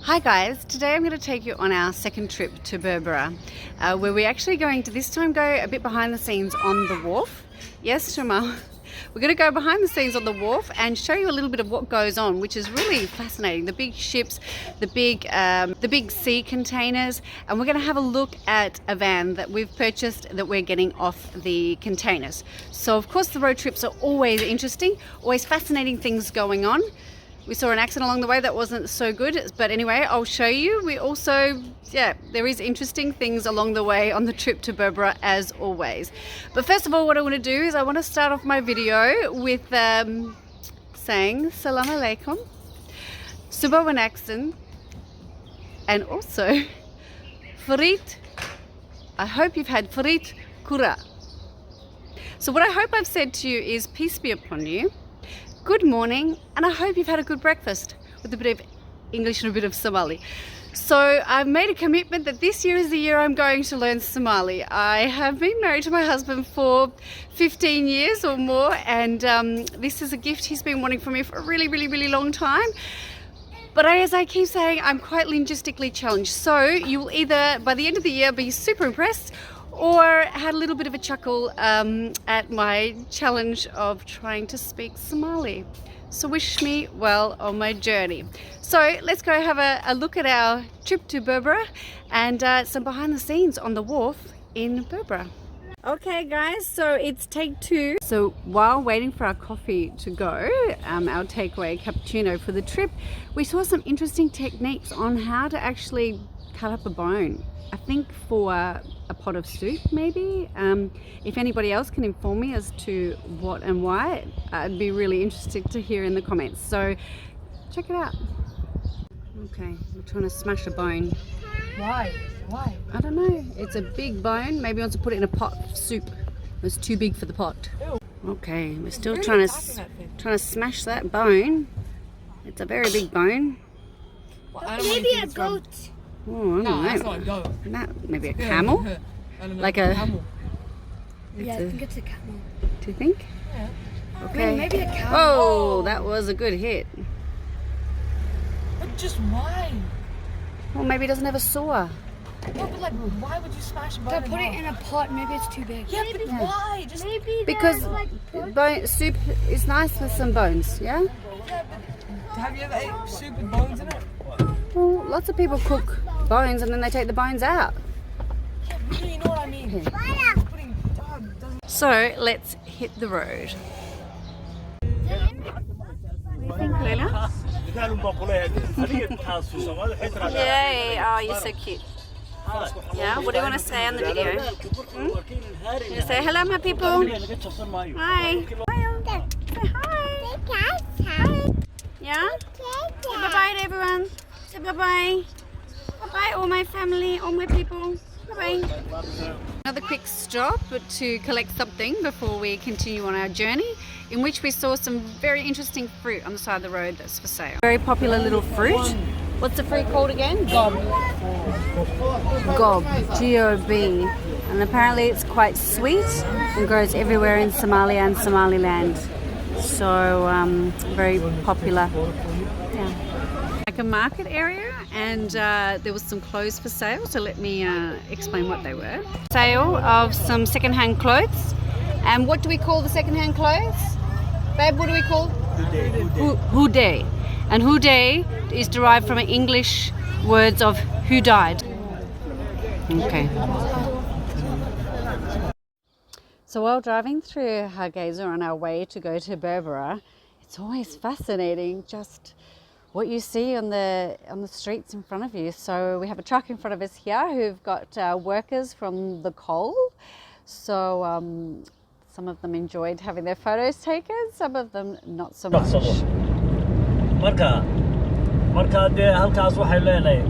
Hi guys, today I'm going to take you on our second trip to Berbera, where we're actually going to this time go a bit behind the scenes on the wharf. Yes, Shema, we're going to go behind the scenes on the wharf and show you a little bit of what goes on, which is really fascinating. The big ships, the big sea containers, and we're going to have a look at a van that we've purchased that we're getting off the containers. So of course the road trips are always interesting, always fascinating things going on. We saw an accident along the way that wasn't so good, but anyway, I'll show you. We also, there is interesting things along the way on the trip to Berbera as always. But first of all, what I want to do is I want to start off my video with saying Salam Alaikum, Subha Wanaksan, and also Farid. I hope you've had Farid Kura. So what I hope I've said to you is peace be upon you. Good morning, and I hope you've had a good breakfast with a bit of English and a bit of Somali. So I've made a commitment that this year is the year I'm going to learn Somali. I have been married to my husband for 15 years or more, and this is a gift he's been wanting from me for a really, really, really long time. But as I keep saying, I'm quite linguistically challenged. So you will either, by the end of the year, be super impressed or had a little bit of a chuckle at my challenge of trying to speak Somali. So wish me well on my journey. So let's go have a look at our trip to Berbera and some behind the scenes on the wharf in Berbera. Okay guys, so it's take two. So while waiting for our coffee to go, our takeaway cappuccino for the trip, we saw some interesting techniques on how to actually cut up a bone. I think for a pot of soup maybe. If anybody else can inform me as to what and why, I'd be really interested to hear in the comments. So check it out. Okay, we're trying to smash a bone. Why? I don't know. It's a big bone. Maybe he wants to put it in a pot of soup. It's too big for the pot. Ew. Okay, we're still trying to smash that bone. It's a very big bone. Well, Maybe a goat. Oh, I don't know. That's not a goat. Maybe a camel? Like a camel. Yeah, I think it's a camel. Do you think? Yeah. Okay. Maybe a camel. Oh, that was a good hit. But just why? Well, maybe he doesn't have a saw. No, but like, why would you smash a bone? Put it in a pot. Maybe it's too big. Yeah, but why? Just Maybe Because soup is nice with some bones, yeah? yeah, but have you ever ate soup with bones in it? Well, lots of people cook bones and then they take the bones out. Yeah, but you know what I mean. Putting dog doesn't. So let's hit the road. What do you think, Leila? Yay! Oh, you're so cute. Yeah, what do you want to say on the video? You say hello, my people. Hi. Say hi. Yeah? Say bye-bye to everyone. Say bye-bye. Bye-bye, all my family, all my people. Bye-bye. Another quick stop to collect something before we continue on our journey, in which we saw some very interesting fruit on the side of the road that's for sale. Very popular little fruit. What's the fruit called again? Gob. Gob. G-O-B. And apparently it's quite sweet and grows everywhere in Somalia and Somaliland. So very popular. Yeah. Like a market area, and there was some clothes for sale. So let me explain what they were. Sale of some second-hand clothes. And what do we call the second-hand clothes? Babe, what do we call? Houday. And houday is derived from an English words of who died. Okay. So while driving through Hargeisa on our way to go to Berbera, it's always fascinating just what you see on the streets in front of you. So we have a truck in front of us here who've got workers from the coal. So some of them enjoyed having their photos taken, some of them not so much. marka de halkaas waxay leenahay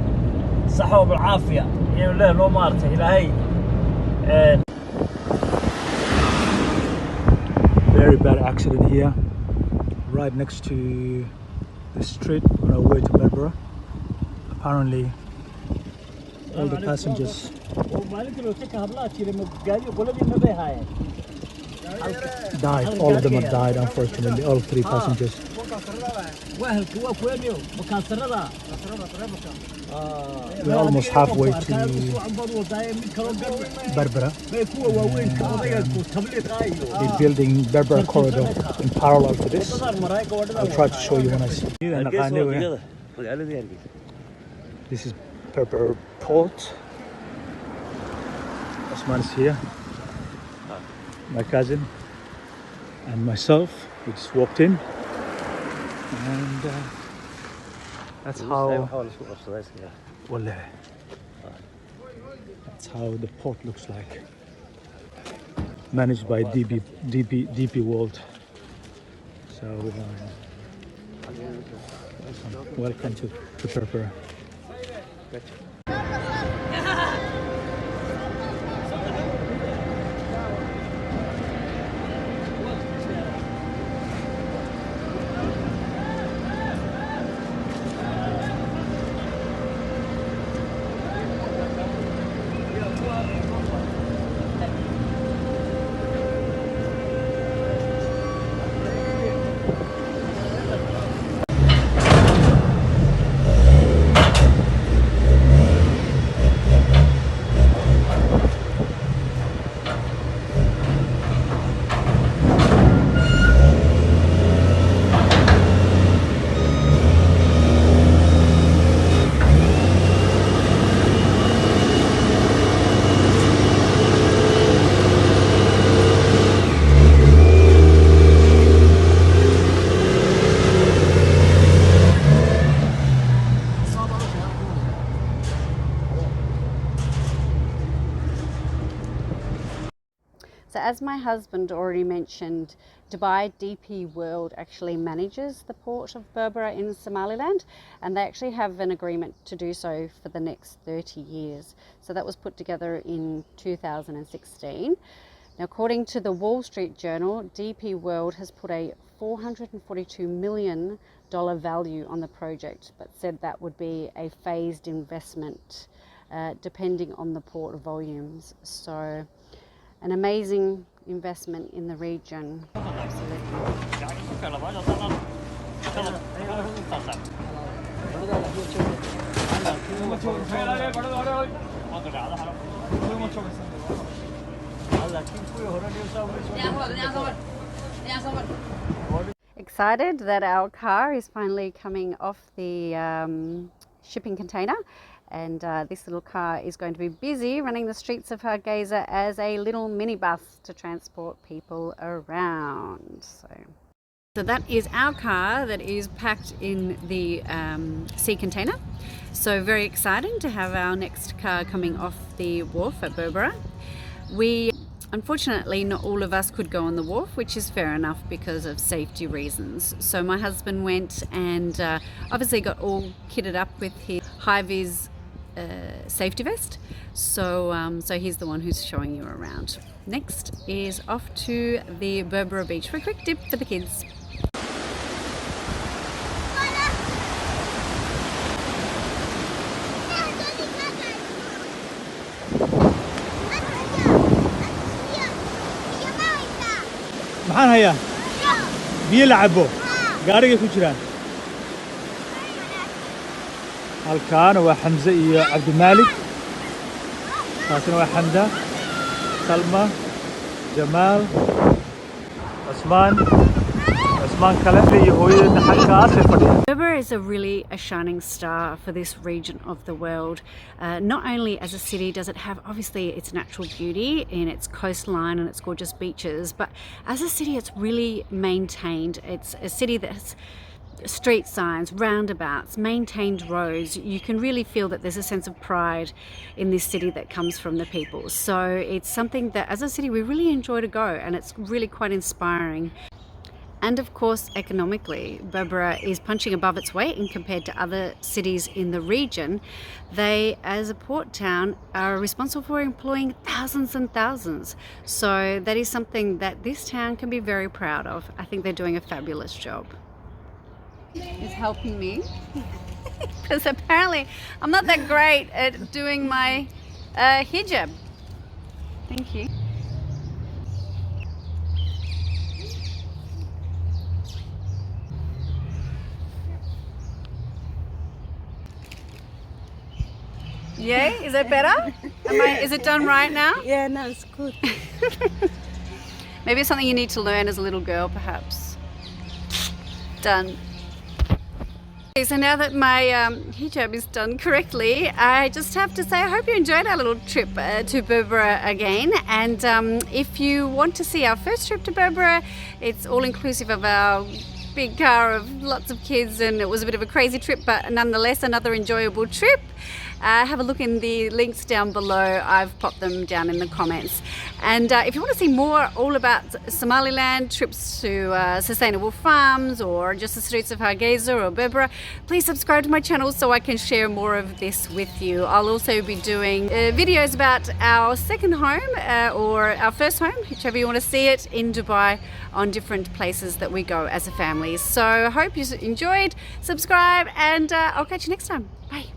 saxo bil caafiya iyo loo maartay ilaahay very bad accident here right next to the street on our way to Berbera. Apparently all the passengers died. All of them have died, unfortunately. All 3 passengers. We're almost halfway to Berbera. They're building Berbera corridor in parallel to this. I'll try to show you when I see. This is Berbera Port. Osman's here. My cousin and myself. We just walked in, and that's how. That's how the port looks like. Managed by DP World. So welcome to Berbera. So as my husband already mentioned, Dubai DP World actually manages the port of Berbera in Somaliland, and they actually have an agreement to do so for the next 30 years. So that was put together in 2016. Now, according to the Wall Street Journal, DP World has put a $442 million value on the project, but said that would be a phased investment depending on the port volumes. So an amazing investment in the region. Excited that our car is finally coming off the shipping container, and this little car is going to be busy running the streets of Hargeisa as a little minibus to transport people around. So that is our car that is packed in the sea container. So very exciting to have our next car coming off the wharf at Berbera. Unfortunately, not all of us could go on the wharf, which is fair enough because of safety reasons. So my husband went and obviously got all kitted up with his high-vis safety vest. So he's the one who's showing you around. Next is off to the Berbera beach for a quick dip for the kids. maxaan hayaa biyo la cabo gaarigay ku jiraan halkaana waa xamse iyo cabdimaalik taasina waa xamda salma jamaal cusmaan kale iyo hooyadeedna xaggaasay fadhiyaan. Berbera is really a shining star for this region of the world. Not only as a city does it have obviously its natural beauty in its coastline and its gorgeous beaches, but as a city it's really maintained. It's a city that has street signs, roundabouts, maintained roads. You can really feel that there's a sense of pride in this city that comes from the people. So it's something that as a city we really enjoy to go, and it's really quite inspiring. And of course, economically, Berbera is punching above its weight in compared to other cities in the region. They, as a port town, are responsible for employing thousands and thousands. So that is something that this town can be very proud of. I think they're doing a fabulous job. Is helping me because apparently I'm not that great at doing my hijab. Thank you. Yeah, is that better? Is it done right now? Yeah, no, it's good. Maybe it's something you need to learn as a little girl, perhaps. Done. Okay, so now that my hijab is done correctly, I just have to say I hope you enjoyed our little trip to Berbera again. And if you want to see our first trip to Berbera, it's all inclusive of our big car of lots of kids, and it was a bit of a crazy trip, but nonetheless another enjoyable trip. Have a look in the links down below. I've popped them down in the comments. And if you want to see more all about Somaliland, trips to sustainable farms, or just the streets of Hargeisa or Berbera, please subscribe to my channel so I can share more of this with you. I'll also be doing videos about our second home or our first home, whichever you want to see it, in Dubai, on different places that we go as a family. So I hope you enjoyed, subscribe, and I'll catch you next time. Bye.